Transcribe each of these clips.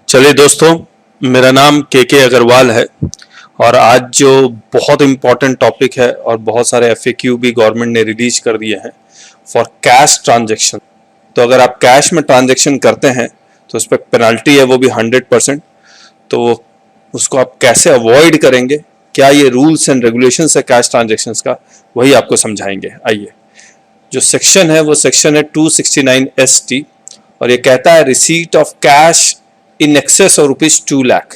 चलिए दोस्तों, मेरा नाम के अग्रवाल है और आज जो बहुत इम्पोर्टेंट टॉपिक है और बहुत सारे एफएक्यू भी गवर्नमेंट ने रिलीज कर दिए हैं फॉर कैश ट्रांजैक्शन। तो अगर आप कैश में ट्रांजैक्शन करते हैं तो उस पर पेनल्टी है, वो भी 100%। तो उसको आप कैसे अवॉइड करेंगे, क्या ये रूल्स एंड रेगुलेशंस है कैश ट्रांजैक्शंस का, वही आपको समझाएंगे। आइए, जो सेक्शन है वो सेक्शन है 269ST और ये कहता है receipt of cash in excess of ₹2 lakh.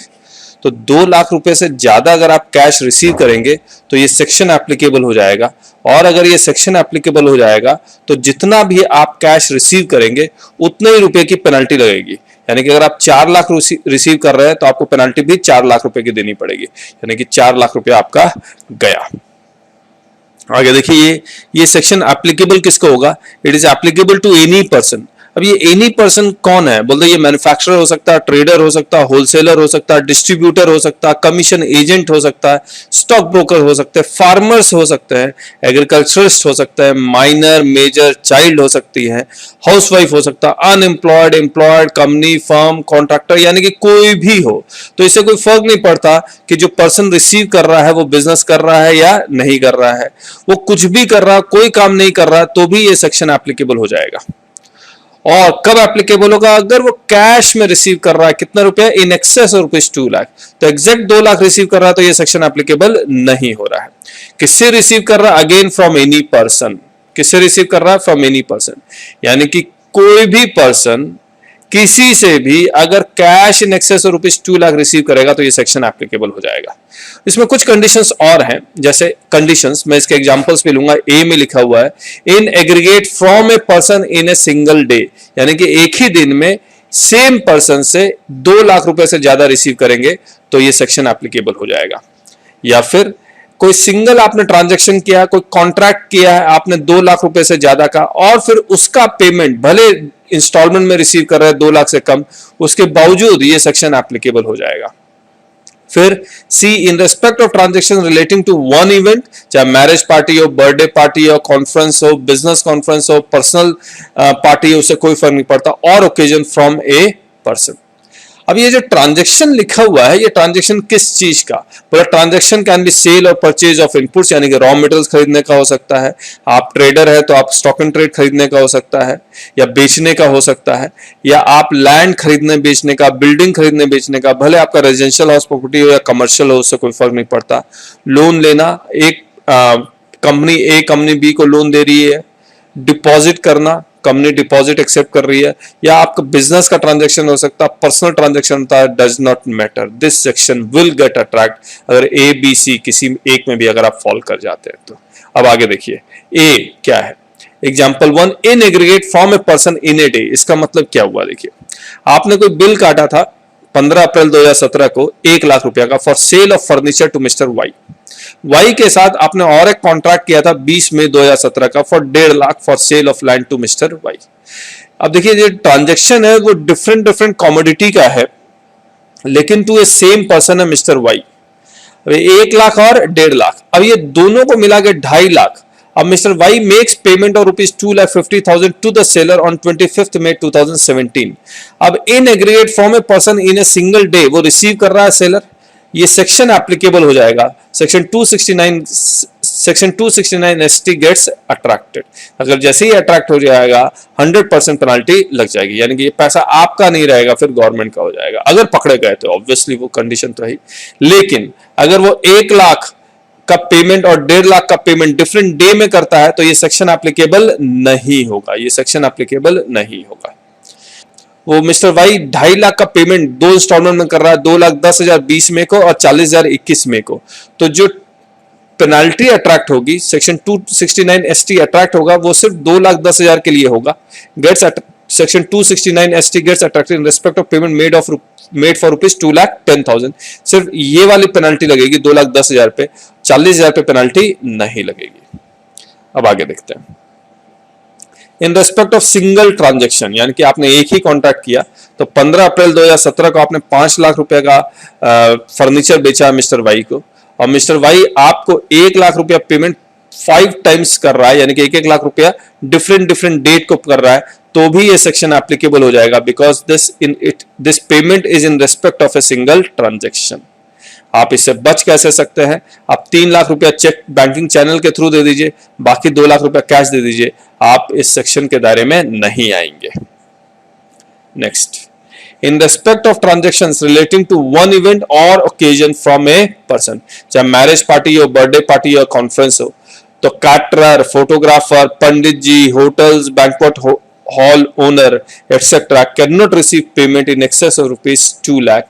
तो 2 लाख रुपए से ज्यादा अगर आप कैश रिसीव करेंगे तो ये सेक्शन एप्लीकेबल हो जाएगा। और अगर ये सेक्शन एप्लीकेबल हो जाएगा तो जितना भी आप कैश रिसीव करेंगे उतने ही रुपए की पेनल्टी लगेगी। यानी कि अगर आप 4 लाख रिसीव कर रहे हैं तो आपको पेनल्टी भी 4 लाख रुपए की देनी पड़ेगी, यानी कि 4 लाख रुपया आपका गया। आगे देखिए, ये सेक्शन एप्लीकेबल किसको होगा? It is applicable to any person. अब ये एनी पर्सन कौन है? बोलते ये मैन्युफैक्चरर हो सकता है, ट्रेडर हो सकता है, होलसेलर हो सकता है, डिस्ट्रीब्यूटर हो सकता है, कमीशन एजेंट हो सकता है, स्टॉक ब्रोकर हो सकते हैं, फार्मर्स हो सकते हैं, एग्रीकल्चरिस्ट हो सकता है, माइनर, मेजर, चाइल्ड हो सकती है, हाउसवाइफ हो सकता है, unemployed, employed, company, firm, contractor, यानी कि कोई भी हो। तो इससे कोई फर्क नहीं पड़ता कि जो पर्सन रिसीव कर रहा है वो बिजनेस कर रहा है या नहीं कर रहा है, वो कुछ भी कर रहा, कोई काम नहीं कर रहा, तो भी ये सेक्शन एप्लीकेबल हो जाएगा। और कब एप्लीकेबल होगा? अगर वो कैश में रिसीव कर रहा है, कितना रुपया? इन एक्सेस ऑफ ₹2 लाख। तो एग्जैक्ट 2 लाख रिसीव कर रहा है तो ये सेक्शन एप्लीकेबल नहीं हो रहा है। किससे रिसीव कर रहा है? Again from any person. किससे रिसीव कर रहा है? फ्रॉम एनी पर्सन, यानी कि कोई भी पर्सन किसी से भी अगर cash in excess of ₹2 lakh receive करेगा तो ये सेक्शन एप्लीकेबल हो जाएगा। इसमें कुछ कंडीशंस और हैं, जैसे कंडीशंस मैं इसके एग्जांपल्स भी लूंगा। ए में लिखा हुआ है इन aggregate from a person in a single day, यानी कि एक ही दिन में सेम पर्सन से 2 लाख रुपए से ज्यादा रिसीव करेंगे तो ये सेक्शन एप्लीकेबल हो जाएगा। या फिर कोई सिंगल आपने ट्रांजैक्शन किया, कोई कॉन्ट्रैक्ट किया है आपने 2 लाख रुपए से ज्यादा का, और फिर उसका पेमेंट भले इंस्टॉलमेंट में रिसीव कर रहे हैं 2 लाख से कम, उसके बावजूद ये सेक्शन एप्लीकेबल हो जाएगा। फिर C in respect of transaction relating to one event, चाहे मैरिज पार्टी हो, बर्थडे पार्टी हो, कॉन्फ्रेंस हो, बिजनेस कॉन्फ्रेंस हो, पर्सनल पार्टी हो, उससे कोई फर्क नहीं पड़ता, और ओकेजन फ्रॉम ए पर्सन। अब ये जो ट्रांजैक्शन लिखा हुआ है, ये ट्रांजैक्शन किस चीज का? पूरा ट्रांजैक्शन कैन बी सेल और परचेज ऑफ इनपुट्स, यानी कि रॉ मटेरियल्स खरीदने का हो सकता है, आप ट्रेडर है तो आप स्टॉक एंड ट्रेड खरीदने का हो सकता है, या बेचने का हो सकता है, या आप लैंड खरीदने बेचने का, बिल्डिंग खरीदने बेचने का, भले आपका रेजिडेंशियल हाउस प्रॉपर्टी हो या कमर्शियल हो, उससे कोई फर्क नहीं पड़ता। लोन लेना, एक कंपनी ए कंपनी बी को लोन दे रही है, डिपॉजिट करना, कंपनी डिपॉजिट एक्सेप्ट कर रही है, या आपका बिजनेस का ट्रांजैक्शन हो सकता है, पर्सनल ट्रांजैक्शन होता है, does not matter, this section will get attract अगर ए बी सी किसी एक में भी अगर आप फॉल कर जाते हैं तो। अब आगे देखिए, ए क्या है? Example 1, in aggregate from a person in a day. इसका मतलब क्या हुआ? देखिए, आपने कोई बिल काटा था 15 अप्रैल 2017 को 1 लाख रुपया का for sale of furniture to mister Y के साथ आपने और एक कॉन्ट्रैक्ट किया था 20 मई 2017 का for 1.5 lakh for sale of land to mister Y. अब देखिए, ये ट्रांजैक्शन है वो डिफरेंट कॉमोडिटी का है, लेकिन टू ए सेम पर्सन है मिस्टर वाई। 1 लाख और 1.5 लाख, अब ये दोनों को मिला के 2.5 लाख। अब mister Y makes payment of ₹2,50,000 to the seller on 25 May 2017। अब in aggregate from a person in a single day वो रिसीव कर रहा है सेलर, ये सेक्शन एप्लीकेबल हो जाएगा। Section 269ST gets attracted. अगर जैसे ही अट्रैक्ट हो जाएगा 100% पेनल्टी लग जाएगी, यानी कि ये पैसा आपका नहीं रहेगा, फिर गवर्नमेंट का हो जाएगा अगर पकड़े गए तो। ऑब्वियसली वो कंडीशन तो है, लेकिन अगर वो 1 लाख का पेमेंट और 1.5 लाख का पेमेंट डिफरेंट डे में करता है तो ये सेक्शन एप्लीकेबल नहीं होगा, ये सेक्शन एप्लीकेबल नहीं होगा। वो मिस्टर वाई 2.5 लाख का पेमेंट 2 इंस्टॉलमेंट में कर रहा है, 2,10,000 20 मई को और 40,000 21 मई को, तो जो पेनाल्टी अट्रैक्ट होगी सेक्शन 269ST अट्रैक्ट होगा वो सिर्फ 2,10,000 के लिए होगा। Section 269ST gets attracted in respect of payment made for ₹2,10,000। सिर्फ ये वाली पेनाल्टी लगेगी 2,10,000 पे, 40,000 पे पेनाल्टी नहीं लगेगी। अब आगे देखते हैं। इन रेस्पेक्ट ऑफ सिंगल ट्रांजैक्शन, यानी कि आपने एक ही कॉन्ट्रैक्ट किया, तो 15 अप्रैल 2017 को आपने 5 लाख रुपए का फर्नीचर बेचा मिस्टर वाई को, और मिस्टर वाई आपको 1 लाख रुपया पेमेंट 5 टाइम्स कर रहा है, यानी कि 1-1 लाख रुपया डिफरेंट डेट को कर रहा है, तो भी ये सेक्शन एप्लीकेबल हो जाएगा, because this payment is in respect of a single transaction. आप इससे बच कैसे सकते हैं? आप 3 लाख रुपया चेक बैंकिंग चैनल के थ्रू दे दीजिए, बाकी 2 लाख रुपया कैश दे दीजिए, आप इस सेक्शन के दायरे में नहीं आएंगे। Next, in respect of transactions relating to one event और ओकेजन फ्रॉम ए पर्सन, चाहे मैरिज पार्टी हो, बर्थडे पार्टी हो, कॉन्फ्रेंस हो, तो caterer, photographer, pandit ji, hotels, banquet hall owner etcetera can not receive payment in excess of ₹2 lakh,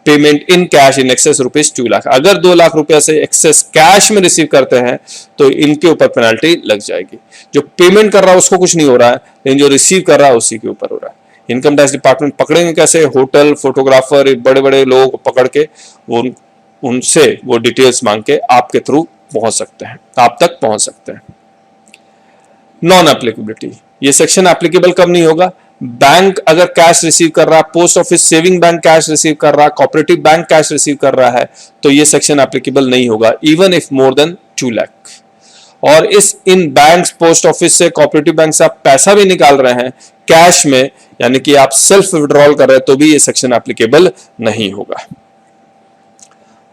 payment in cash in excess ₹2 lakh. अगर 2 लाख रुपया से access cash में रिसीव करते हैं तो इनके ऊपर पेनल्टी लग जाएगी। जो पेमेंट कर रहा है उसको कुछ नहीं हो रहा है, लेकिन जो रिसीव कर रहा है उसी के ऊपर हो रहा है। इनकम टैक्स डिपार्टमेंट पकड़ेंगे कैसे? होटल, फोटोग्राफर, बड़े बड़े लोगों को पकड़ के उनसे वो डिटेल्स मांग के आपके थ्रू पहुंच सकते हैं, आप तक पहुंच सकते हैं। नॉन एप्लीकेबिलिटी, ये सेक्शन एप्लीकेबल कब नहीं होगा? बैंक अगर कैश रिसीव कर रहा है, post office saving bank cash receive कर रहा है, कोऑपरेटिव बैंक कैश रिसीव कर रहा है, तो ये सेक्शन एप्लीकेबल नहीं होगा, even if more than 2 lakh. और इन बैंक्स, पोस्ट ऑफिस से, कोऑपरेटिव बैंक से आप पैसा भी निकाल रहे हैं कैश में, यानी कि आप सेल्फ विड्रॉल कर रहे हैं, तो भी ये सेक्शन एप्लीकेबल नहीं होगा।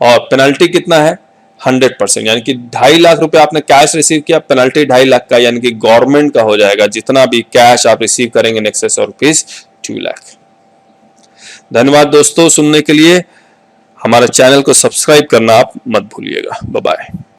और पेनल्टी कितना है? 100%, यानी कि 2.5 लाख रुपए आपने कैश रिसीव किया, पेनल्टी 2.5 लाख का, यानी कि गवर्नमेंट का हो जाएगा जितना भी कैश आप रिसीव करेंगे इन एक्सेस ऑफ ₹2 लाख। धन्यवाद दोस्तों सुनने के लिए। हमारे चैनल को सब्सक्राइब करना आप मत भूलिएगा। Bye bye.